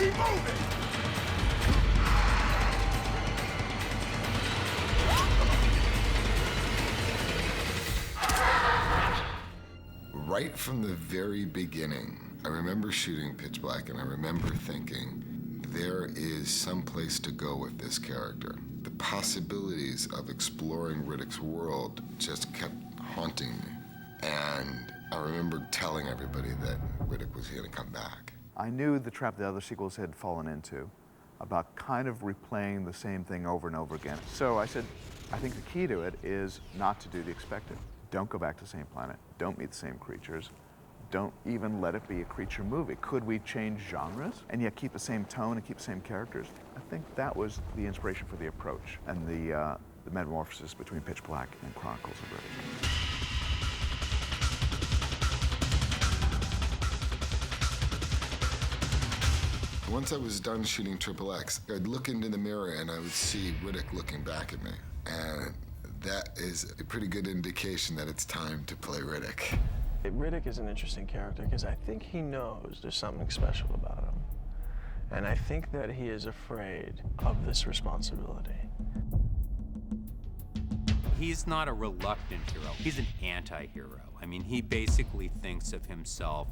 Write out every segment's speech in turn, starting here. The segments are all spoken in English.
Keep moving! Right from the very beginning, I remember shooting Pitch Black, and I remember thinking, there is some place to go with this character. The possibilities of exploring Riddick's world just kept haunting me. And I remember telling everybody that Riddick was going to come back. I knew the trap the other sequels had fallen into, about kind of replaying the same thing over and over again. So I said, I think the key to it is not to do the expected. Don't go back to the same planet. Don't meet the same creatures. Don't even let it be a creature movie. Could we change genres and yet keep the same tone and keep the same characters? I think that was the inspiration for the approach and the metamorphosis between Pitch Black and Chronicles of Riddick. Once I was done shooting X, I'd look into the mirror and I would see Riddick looking back at me. And that is a pretty good indication that it's time to play Riddick. Riddick is an interesting character because I think he knows there's something special about him. And I think that he is afraid of this responsibility. He's not a reluctant hero, he's an anti-hero. I mean, he basically thinks of himself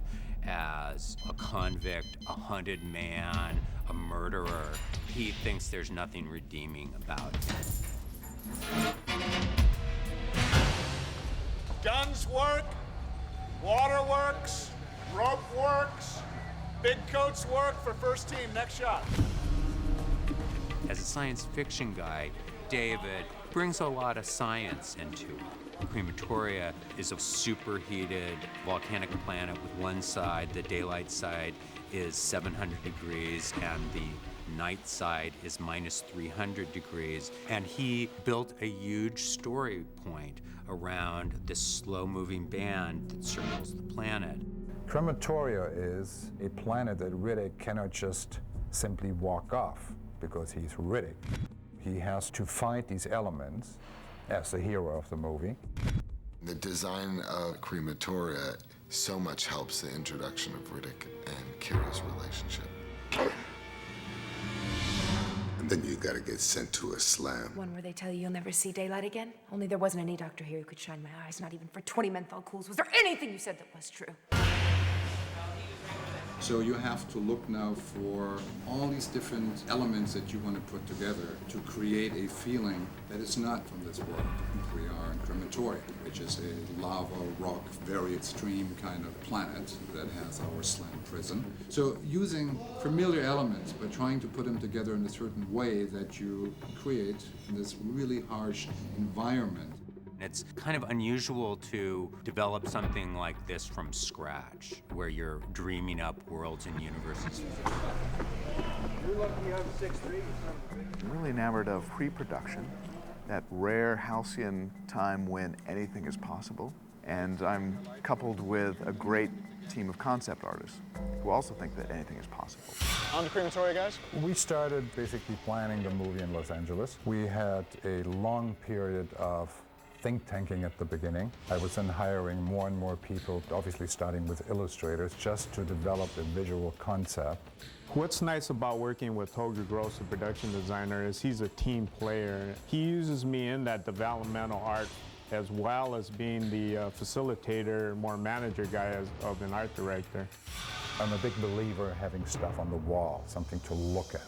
as a convict, a hunted man, a murderer. He thinks there's nothing redeeming about it. Guns work, water works, rope works, big coats work for first team, next shot. As a science fiction guy, David brings a lot of science into it. Crematoria is a superheated volcanic planet with one side, the daylight side is 700 degrees and the night side is minus 300 degrees. And he built a huge story point around this slow-moving band that circles the planet. Crematoria is a planet that Riddick cannot just simply walk off because he's Riddick. He has to fight these elements as the hero of the movie. The design of Crematoria so much helps the introduction of Riddick and Kira's relationship. And then you gotta get sent to a slam. One where they tell you you'll never see daylight again? Only there wasn't any doctor here who could shine my eyes, not even for 20 menthol cools. Was there anything you said that was true? So you have to look now for all these different elements that you want to put together to create a feeling that is not from this world. We are in Crematoria, which is a lava, rock, very extreme kind of planet that has our slam prison. So using familiar elements, but trying to put them together in a certain way that you create this really harsh environment. It's kind of unusual to develop something like this from scratch, where you're dreaming up worlds and universes. You're lucky you have 6'3". I'm really enamored of pre-production, that rare halcyon time when anything is possible. And I'm coupled with a great team of concept artists who also think that anything is possible. On to Crematoria, guys. We started basically planning the movie in Los Angeles. We had a long period of think tanking at the beginning. I was then hiring more and more people, obviously starting with illustrators, just to develop a visual concept. What's nice about working with Holger Gross, the production designer, is he's a team player. He uses me in that developmental art as well as being the facilitator, more manager guy of an art director. I'm a big believer in having stuff on the wall, something to look at.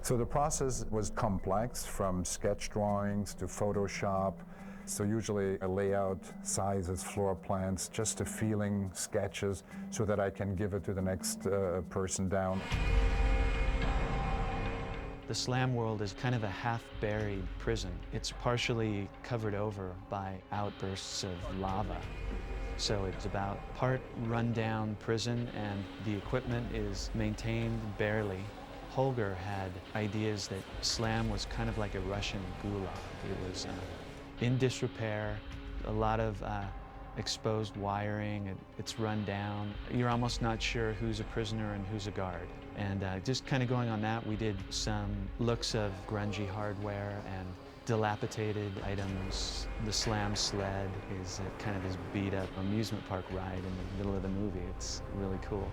So the process was complex, from sketch drawings to Photoshop. So usually I lay out sizes, floor plans, just a feeling, sketches, so that I can give it to the next person down. The slam world is kind of a half-buried prison. It's partially covered over by outbursts of lava. So it's about part run-down prison, and the equipment is maintained barely. Holger had ideas that slam was kind of like a Russian gulag. It was in disrepair, a lot of exposed wiring, it's run down. You're almost not sure who's a prisoner and who's a guard. And just kind of going on that, we did some looks of grungy hardware and dilapidated items. The slam sled is kind of this beat up amusement park ride in the middle of the movie. It's really cool.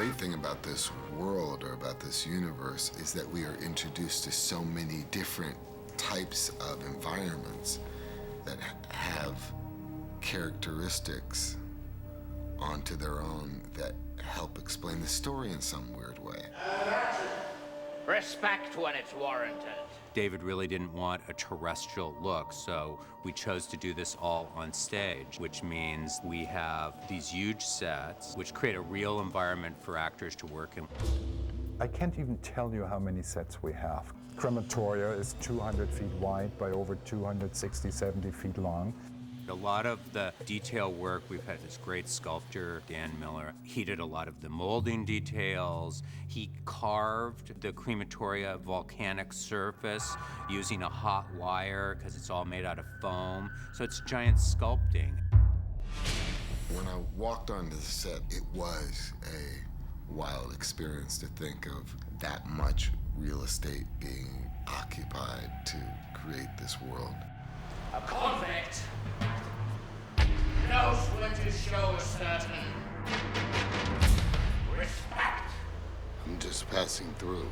great thing about this world or about this universe is that we are introduced to so many different types of environments that have characteristics onto their own that help explain the story in some weird way. Respect when it's warranted. David really didn't want a terrestrial look, so we chose to do this all on stage, which means we have these huge sets, which create a real environment for actors to work in. I can't even tell you how many sets we have. Crematoria is 200 feet wide by over 260, 70 feet long. A lot of the detail work, we've had this great sculptor, Dan Miller. He did a lot of the molding details. He carved the crematoria volcanic surface using a hot wire because it's all made out of foam. So it's giant sculpting. When I walked onto the set, it was a wild experience to think of that much real estate being occupied to create this world. A convict knows when to show a certain respect. I'm just passing through.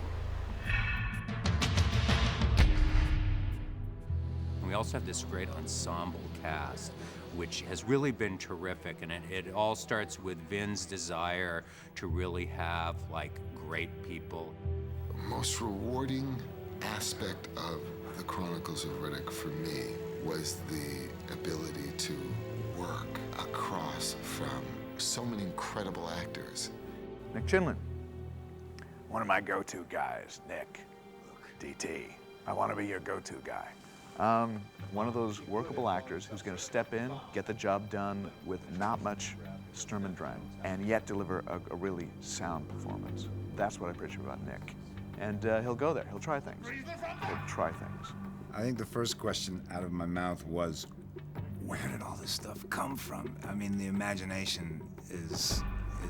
We also have this great ensemble cast, which has really been terrific, and it all starts with Vin's desire to really have like great people. The most rewarding aspect of the Chronicles of Riddick for me was the ability to work across from so many incredible actors. Nick Chinlin. One of my go-to guys, Nick. DT. I want to be your go-to guy. One of those workable actors who's going to step in, get the job done with not much sturm and drang, and yet deliver a really sound performance. That's what I appreciate about Nick. And he'll go there. He'll try things. He'll try things. I think the first question out of my mouth was, where did all this stuff come from? I mean, the imagination is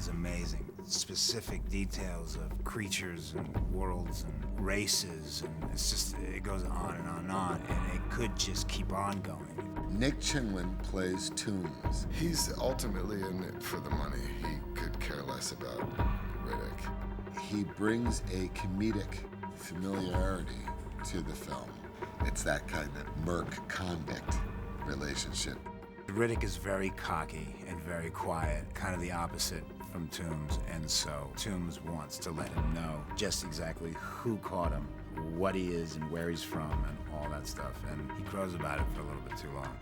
amazing. Specific details of creatures and worlds and races, and it's just, it goes on and on and on, and it could just keep on going. Nick Chinlin plays Toombs. He's ultimately in it for the money. He could care less about Riddick. He brings a comedic familiarity to the film. It's that kind of merc-convict relationship. Riddick is very cocky and very quiet, kind of the opposite from Toombs, and so Toombs wants to let him know just exactly who caught him, what he is and where he's from and all that stuff, and he crows about it for a little bit too long.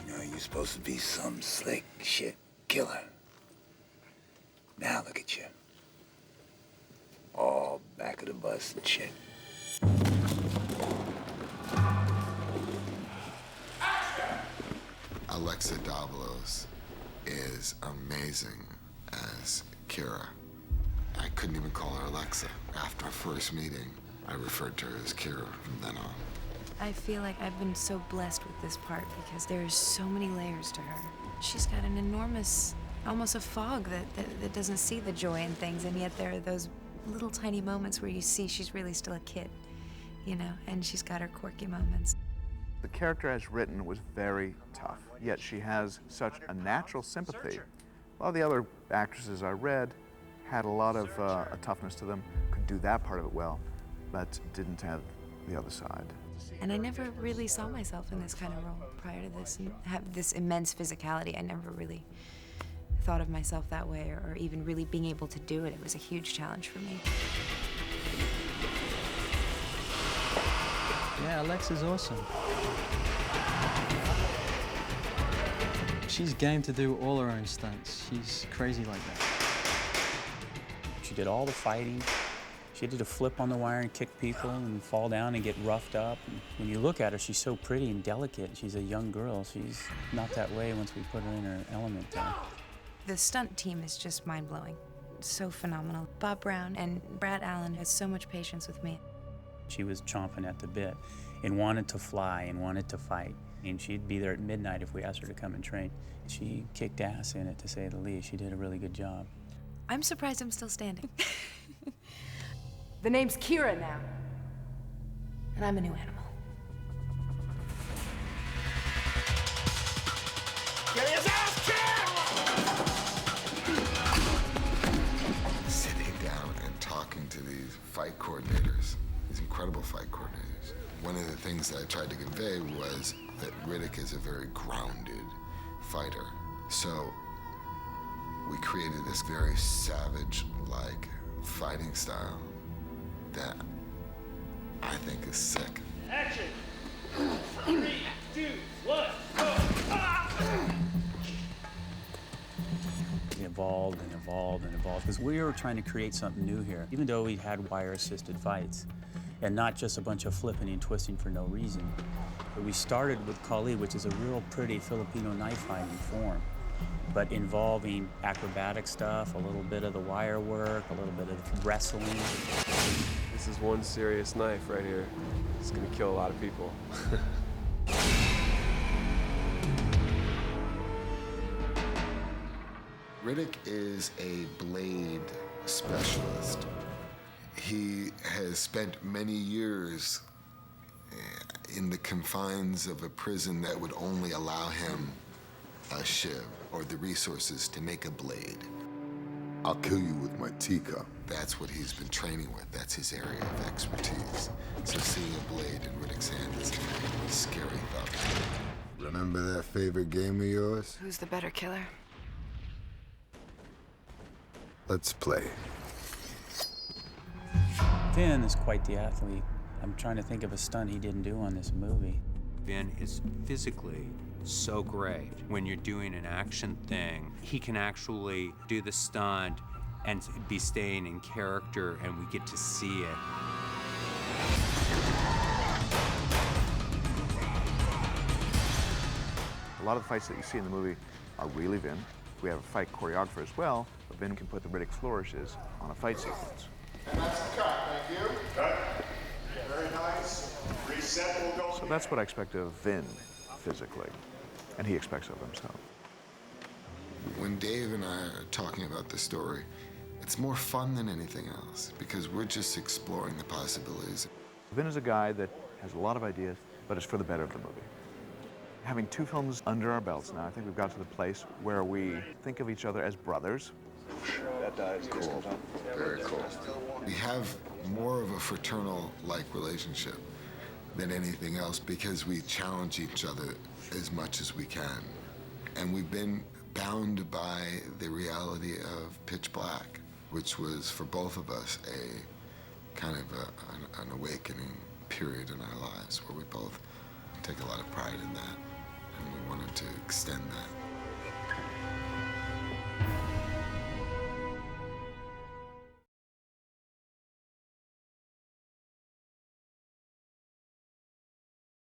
You know, you're supposed to be some slick shit killer. Now look at you. All back of the bus and shit. Alexa Davalos is amazing as Kira. I couldn't even call her Alexa. After our first meeting, I referred to her as Kira from then on. I feel like I've been so blessed with this part because there's so many layers to her. She's got an enormous, almost a fog that doesn't see the joy in things, and yet there are those little tiny moments where you see she's really still a kid, you know, and she's got her quirky moments. The character as written was very tough, yet she has such a natural sympathy. A lot of the other actresses I read had a lot of a toughness to them, could do that part of it well, but didn't have the other side. And I never really saw myself in this kind of role prior to this, and have this immense physicality. I never really thought of myself that way, or even really being able to do it. It was a huge challenge for me. Yeah, Alexa's awesome. She's game to do all her own stunts. She's crazy like that. She did all the fighting. She did a flip on the wire and kick people and fall down and get roughed up. And when you look at her, she's so pretty and delicate. She's a young girl. She's not that way once we put her in her element there. The stunt team is just mind-blowing. So phenomenal. Bob Brown and Brad Allen has so much patience with me. She was chomping at the bit and wanted to fly and wanted to fight. And she'd be there at midnight if we asked her to come and train. She kicked ass in it, to say the least. She did a really good job. I'm surprised I'm still standing. The name's Kira now, and I'm a new animal. Get his ass kicked! City. coordinators, these incredible fight coordinators. One of the things that I tried to convey was that Riddick is a very grounded fighter. So we created this very savage-like fighting style that I think is sick. Action! 3, 2, 1, go! It evolved and evolved and evolved because we were trying to create something new here, even though we had wire-assisted fights and not just a bunch of flipping and twisting for no reason. But we started with Kali, which is a real pretty Filipino knife fighting form, but involving acrobatic stuff, a little bit of the wire work, a little bit of wrestling. This is one serious knife right here. It's gonna kill a lot of people. Riddick is a blade specialist. He has spent many years in the confines of a prison that would only allow him a shiv or the resources to make a blade. I'll kill you with my teacup. That's what he's been training with. That's his area of expertise. So seeing a blade in Riddick's hand is a scary thought. Remember that favorite game of yours? Who's the better killer? Let's play. Vin is quite the athlete. I'm trying to think of a stunt he didn't do on this movie. Vin is physically so great. When you're doing an action thing, he can actually do the stunt and be staying in character, and we get to see it. A lot of the fights that you see in the movie are really Vin. We have a fight choreographer as well, but Vin can put the Riddick flourishes on a fight sequence. And that's the cut, thank you. Cut. Very nice. Reset will go. So that's what I expect of Vin physically, and he expects of himself. When Dave and I are talking about the story, it's more fun than anything else because we're just exploring the possibilities. Vin is a guy that has a lot of ideas, but it's for the better of the movie. Having 2 films under our belts now, I think we've got to the place where we think of each other as brothers. That dies. Cool. Very cool. We have more of a fraternal-like relationship than anything else because we challenge each other as much as we can. And we've been bound by the reality of Pitch Black, which was, for both of us, a kind of an awakening period in our lives where we both take a lot of pride in that, and we wanted to extend that.